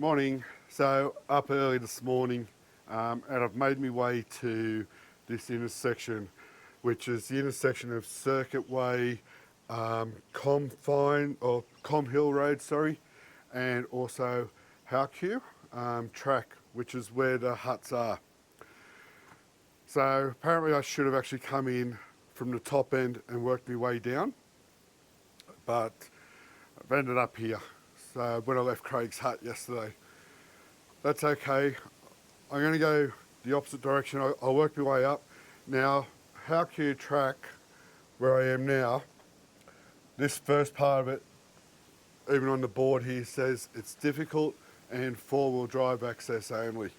Morning. So up early this morning, and I've made my way to this intersection, which is the intersection of Circuit Way, Com Hill Road, and also Howqua track, which is where the huts are. So apparently I should have actually come in from the top end and worked my way down, but I've ended up here. So when I left Craig's hut yesterday, that's okay. I'm going to go the opposite direction. I'll work my way up. Now, Howqua track, where I am now, this first part of it, even on the board here, says it's difficult and four-wheel drive access only.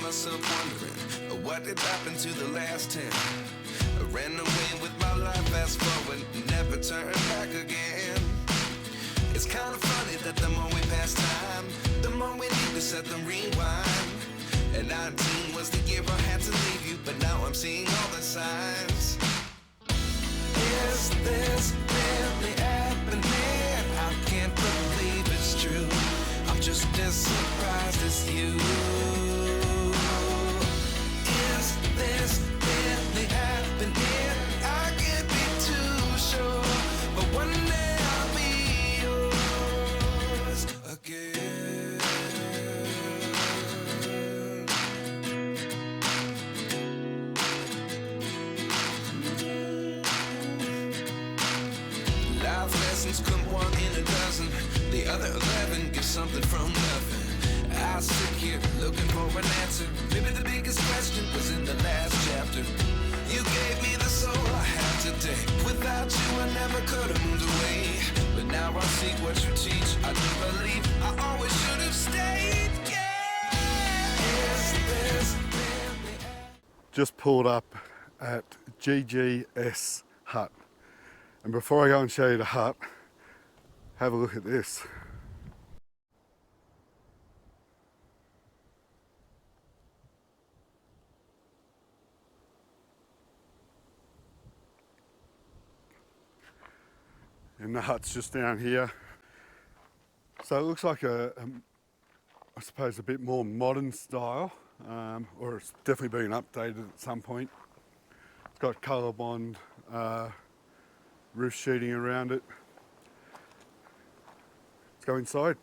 Myself wondering what did happen to the last 10. I ran away with my life, fast forward, never turn back again. It's kind of funny that the more we pass time, the more we need to set them rewind. And 19 was the year I had to leave you, but now I'm seeing all the signs. Is this really happening? I can't believe it's true. I'm just as surprised as you. This really happening? I can't be too sure, but one day I'll be yours again. Life lessons come one in a dozen. The other 11 give something from nothing. I sit here looking for an answer. Maybe the biggest question was in the last chapter. You gave me the soul I have today. Without you I never could have moved away. But now I see what you teach. I do believe I always should have stayed. Yeah. Is this really... Just pulled up at GGS Hut. And before I go and show you the hut, have a look at this. And the hut's just down here. So it looks like I suppose a bit more modern style, or it's definitely been updated at some point. It's got ColourBond roof sheeting around it. Let's go inside.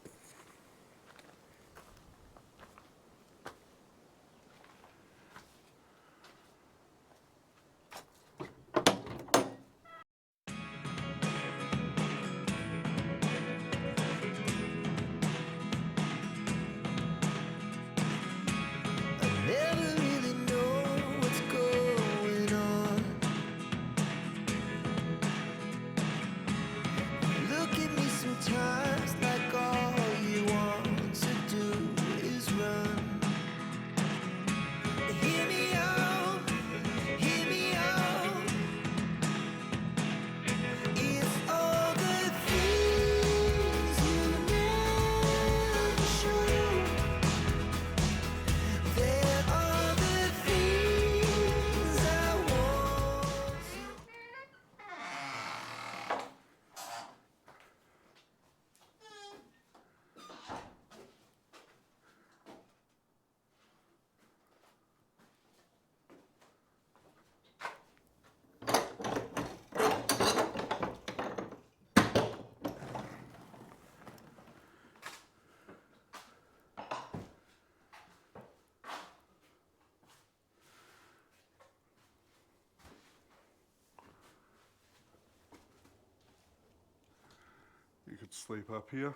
You could sleep up here.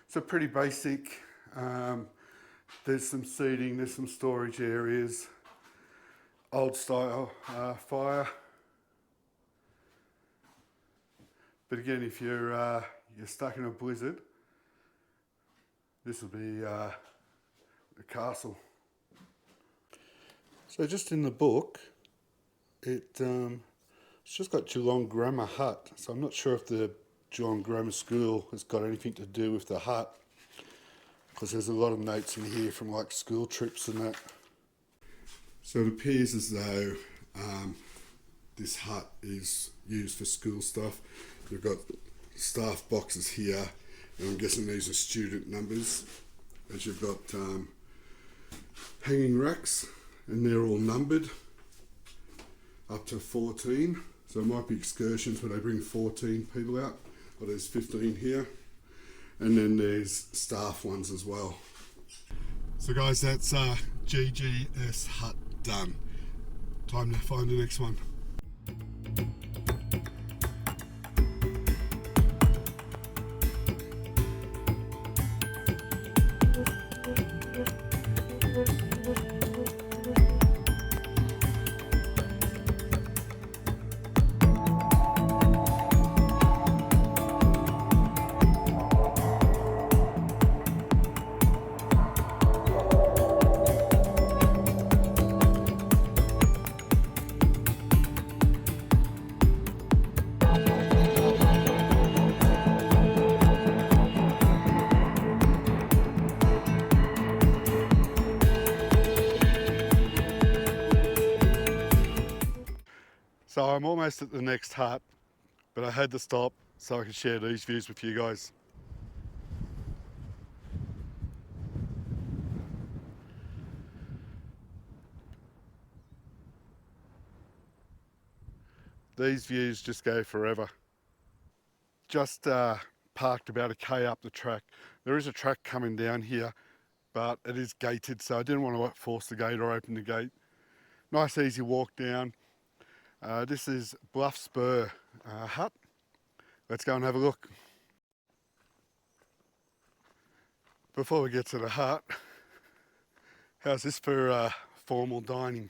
So pretty basic. There's some seating, there's some storage areas, old style fire. But again, if you're stuck in a blizzard, this will be the castle. So just in the book, it's just got Geelong Grammar Hut. So I'm not sure if the John Grammar School has got anything to do with the hut, because there's a lot of notes in here from like school trips and that. So it appears as though this hut is used for school stuff. You've got staff boxes here, and I'm guessing these are student numbers, as you've got hanging racks, and they're all numbered up to 14. So it might be excursions where they bring 14 people out, or there's 15 here. And then there's staff ones as well. So guys, that's GGS Hut done. Time to find the next one. So I'm almost at the next hut, but I had to stop so I could share these views with you guys. These views just go forever. Just parked about a K up the track. There is a track coming down here, but it is gated, so I didn't want to force the gate or open the gate. Nice easy walk down. This is Bluff Spur Hut. Let's go and have a look. Before we get to the hut, how's this for formal dining?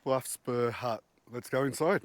Bluff Spur Hut. Let's go inside.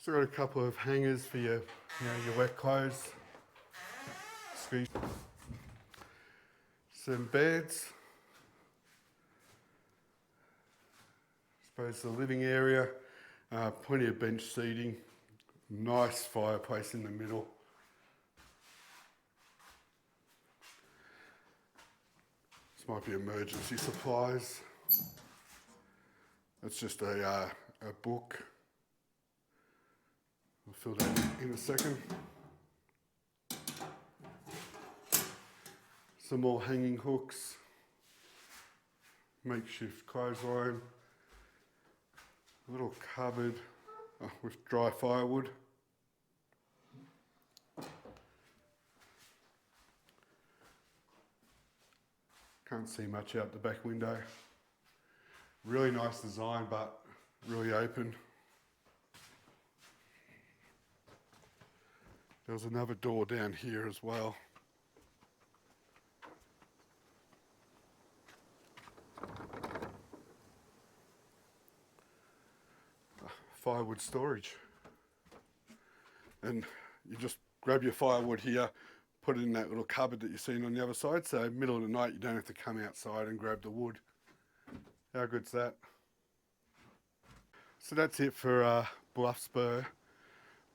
So got a couple of hangers for your wet clothes. Some beds. Suppose the living area. Plenty of bench seating. Nice fireplace in the middle. This might be emergency supplies. That's just a book. I'll fill that in a second. Some more hanging hooks. Makeshift clothesline. A little cupboard with dry firewood. Can't see much out the back window. Really nice design, but really open. There's another door down here as well. Firewood storage. And you just grab your firewood here, put it in that little cupboard that you've seen on the other side, so middle of the night you don't have to come outside and grab the wood. How good's that? So that's it for Bluff Spur.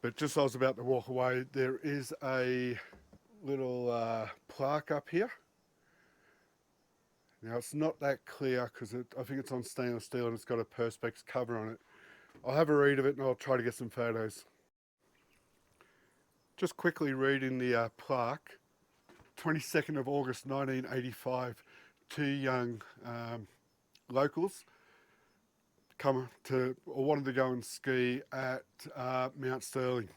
But just as I was about to walk away, there is a little plaque up here. Now it's not that clear because I think it's on stainless steel and it's got a perspex cover on it. I'll have a read of it and I'll try to get some photos. Just quickly reading the plaque. 22nd of August 1985, two young locals wanted to go and ski at Mount Sterling.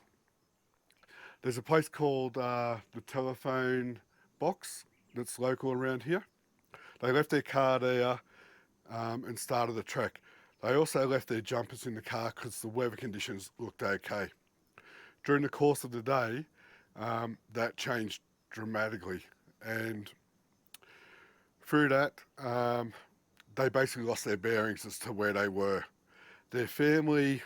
There's a place called the Telephone Box that's local around here. They left their car there and started the trek. They also left their jumpers in the car because the weather conditions looked okay. During the course of the day, that changed dramatically, and through that, they basically lost their bearings as to where they were. Their family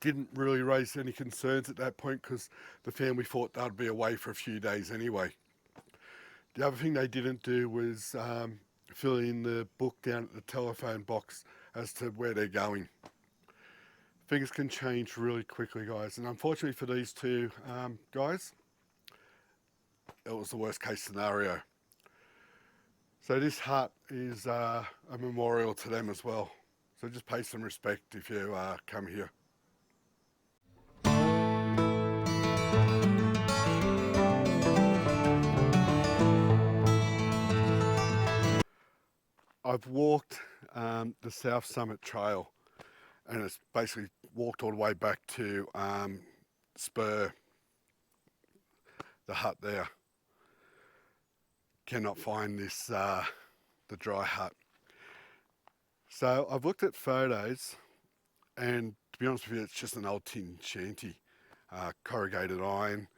didn't really raise any concerns at that point because the family thought they'd be away for a few days anyway. The other thing they didn't do was fill in the book down at the telephone box as to where they're going. Things can change really quickly, guys, and unfortunately for these two guys, it was the worst case scenario. So this hut is a memorial to them as well. So just pay some respect if you come here. I've walked the South Summit Trail, and it's basically walked all the way back to Spur, the hut there. Cannot find this, the dry hut. So I've looked at photos, and to be honest with you, it's just an old tin shanty, corrugated iron,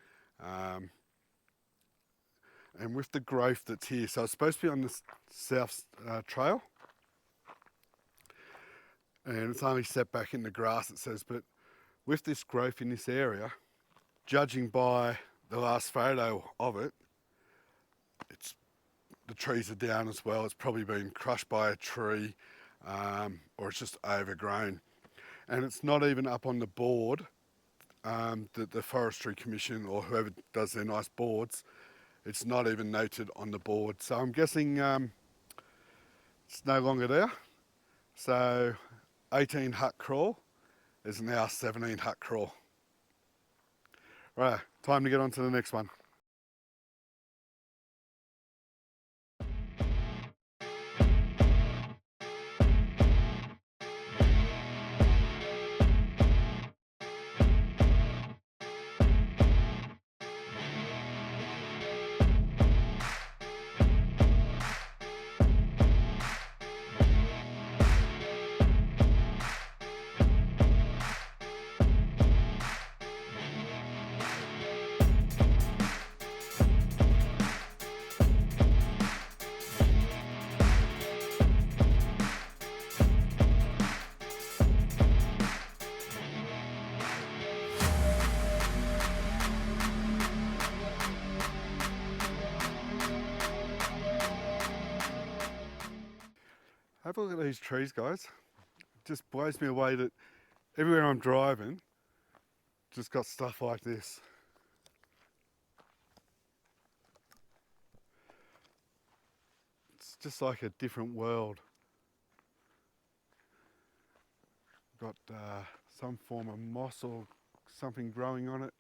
and with the growth that's here. So it's supposed to be on the South Trail, and it's only set back in the grass, it says, but with this growth in this area, judging by the last photo of it, the trees are down as well. It's probably been crushed by a tree, or it's just overgrown. And it's not even up on the board that the Forestry Commission or whoever does their nice boards, it's not even noted on the board. So I'm guessing it's no longer there. So 18 hut crawl is now 17 hut crawl. Right, time to get on to the next one. Have a look at these trees, guys. It just blows me away that everywhere I'm driving, just got stuff like this. It's just like a different world. Got some form of moss or something growing on it.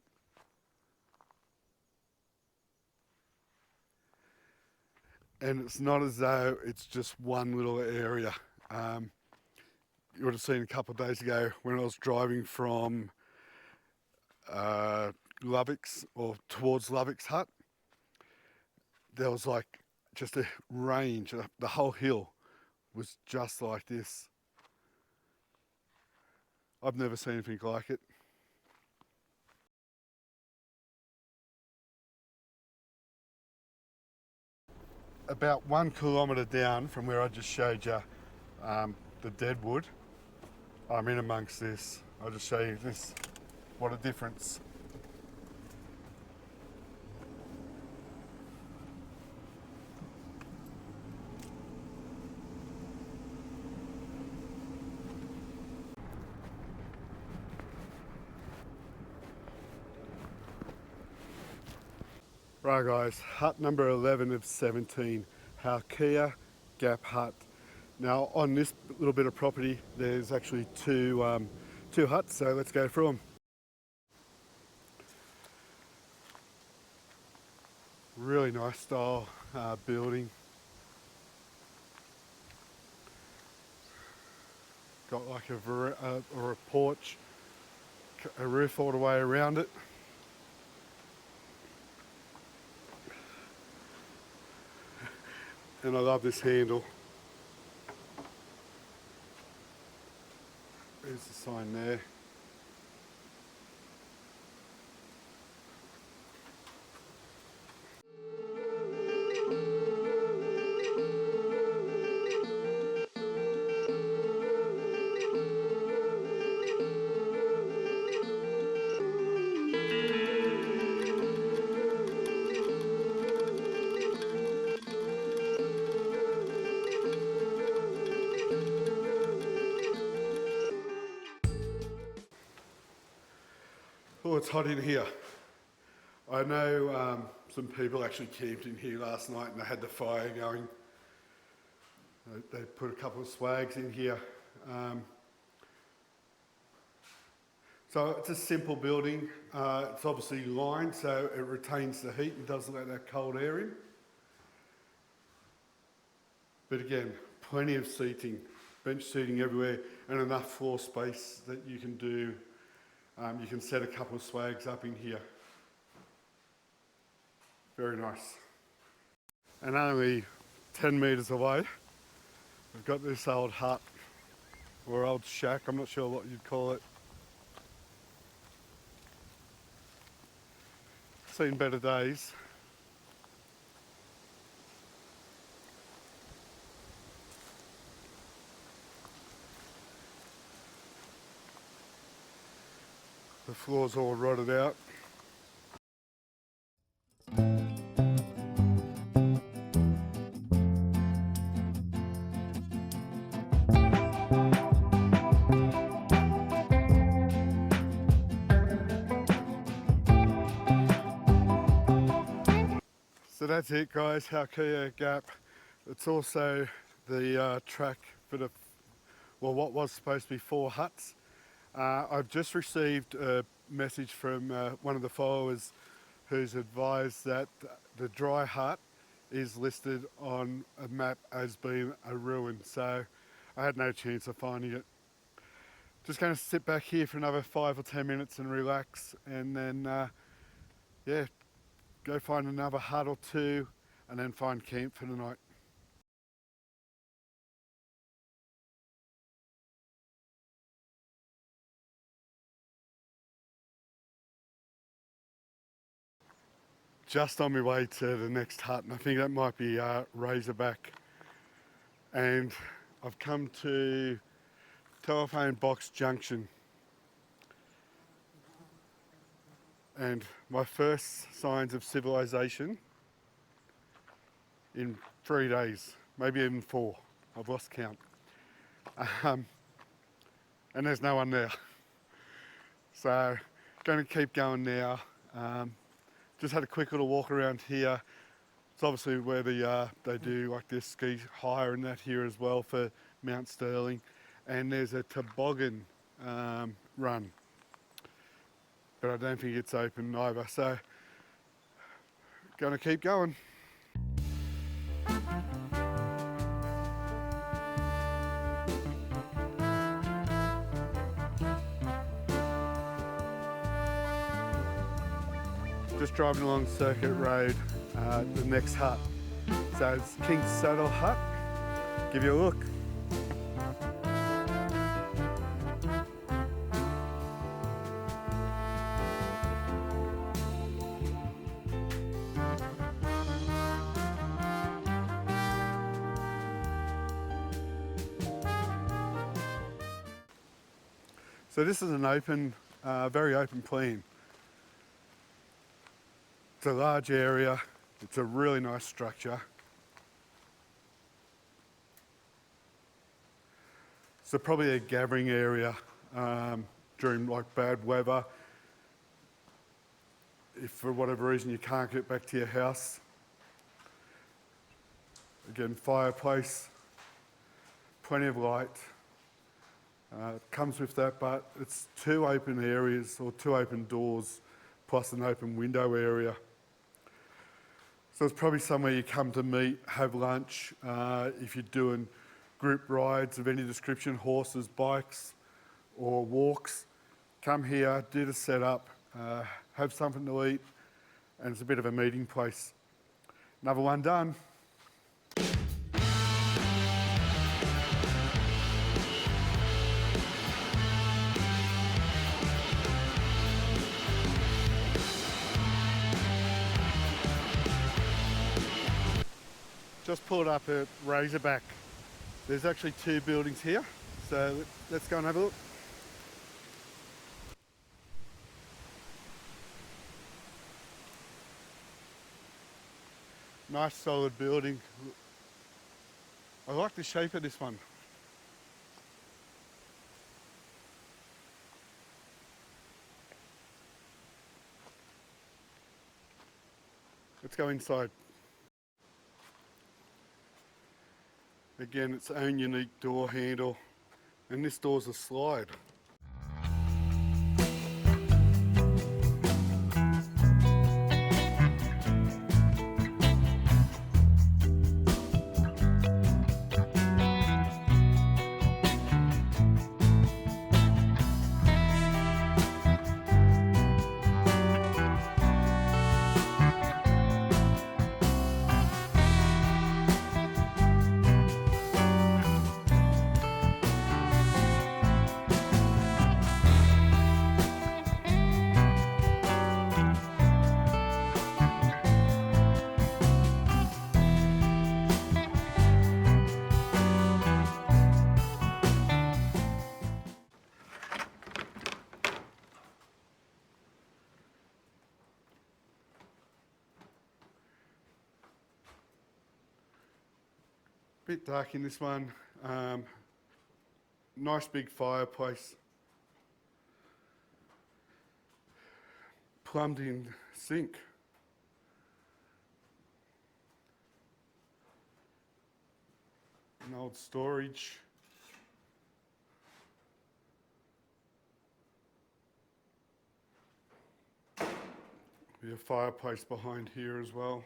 And it's not as though it's just one little area. You would have seen a couple of days ago when I was driving from Lovick's or towards Lovick's hut, there was like just a range, the whole hill was just like this. I've never seen anything like it. About 1 kilometre down from where I just showed you the deadwood, I'm in amongst this. I'll just show you this, what a difference. Right guys, hut number 11 of 17, Howqua Gap Hut. Now on this little bit of property there's actually two huts, so let's go through them. Really nice style building. Got like or a porch, a roof all the way around it. And I love this handle. There's the sign there. Oh, it's hot in here. I know some people actually camped in here last night and they had the fire going. They put a couple of swags in here. So it's a simple building. It's obviously lined so it retains the heat and doesn't let that cold air in. But again, plenty of seating, bench seating everywhere, and enough floor space that you can do. You can set a couple of swags up in here. Very nice. And only 10 metres away, we've got this old hut, or old shack, I'm not sure what you'd call it. Seen better days. The floor's all rotted out. So that's it guys, Howqua Gap. It's also the track for what was supposed to be 4 huts. I've just received a message from one of the followers who's advised that the dry hut is listed on a map as being a ruin, so I had no chance of finding it. Just going to sit back here for another 5 or 10 minutes and relax, and then yeah, go find another hut or two and then find camp for the night. Just on my way to the next hut, and I think that might be Razorback. And I've come to Telephone Box Junction. And my first signs of civilization in 3 days, maybe even 4. I've lost count. And there's no one there. So, going to keep going now. Just had a quick little walk around here. It's obviously where they do like this ski hire and that here as well for Mount Sterling. And there's a toboggan run. But I don't think it's open either. So, going to keep going. Just driving along Circuit Road, the next hut. So it's King's Saddle Hut. Give you a look. So this is an open, very open plan. It's a large area, it's a really nice structure. So probably a gathering area during like bad weather. If for whatever reason you can't get back to your house. Again, fireplace, plenty of light. It comes with that, but it's 2 open areas or 2 open doors plus an open window area. So it's probably somewhere you come to meet, have lunch. If you're doing group rides of any description, horses, bikes or walks, come here, do the setup, have something to eat, and it's a bit of a meeting place. Another one done. Just pulled up at Razorback. There's actually 2 buildings here, so let's go and have a look. Nice solid building. I like the shape of this one. Let's go inside. Again, its own unique door handle, and this door's a slide. Bit dark in this one. Nice big fireplace. Plumbed in sink. An old storage. Be a fireplace behind here as well.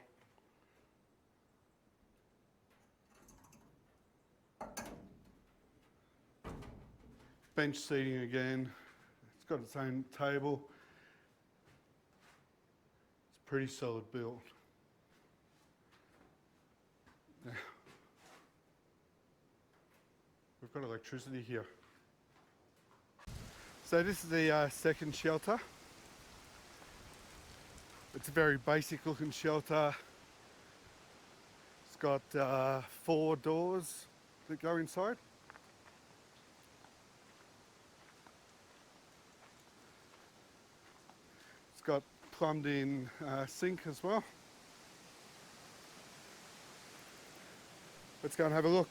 Bench seating again. It's got its own table. It's pretty solid build. Now, we've got electricity here. So this is the second shelter. It's a very basic looking shelter. It's got 4 doors that go inside. It's got plumbed in sink as well. Let's go and have a look.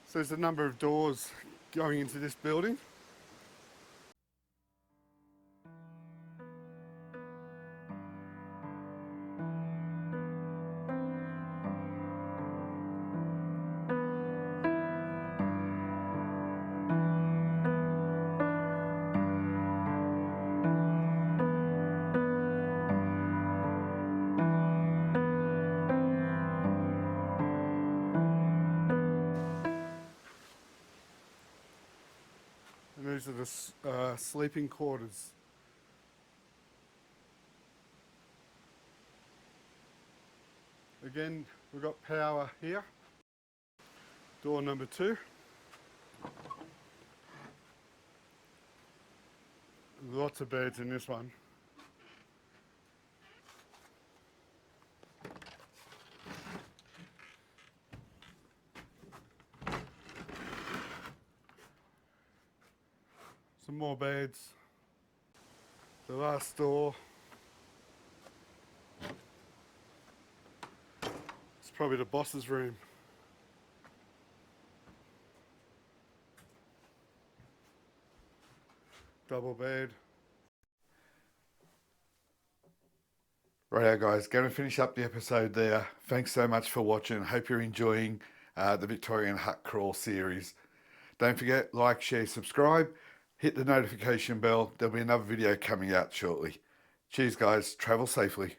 So there's a number of doors going into this building. And these are the sleeping quarters. Again, we've got power here. Door number 2. Lots of beds in this one. Some more beds. The last door. It's probably the boss's room. Double bed. Righto guys, going to finish up the episode there. Thanks so much for watching. Hope you're enjoying the Victorian Hut Crawl series. Don't forget, like, share, subscribe. Hit the notification bell. There'll be another video coming out shortly. Cheers guys, travel safely.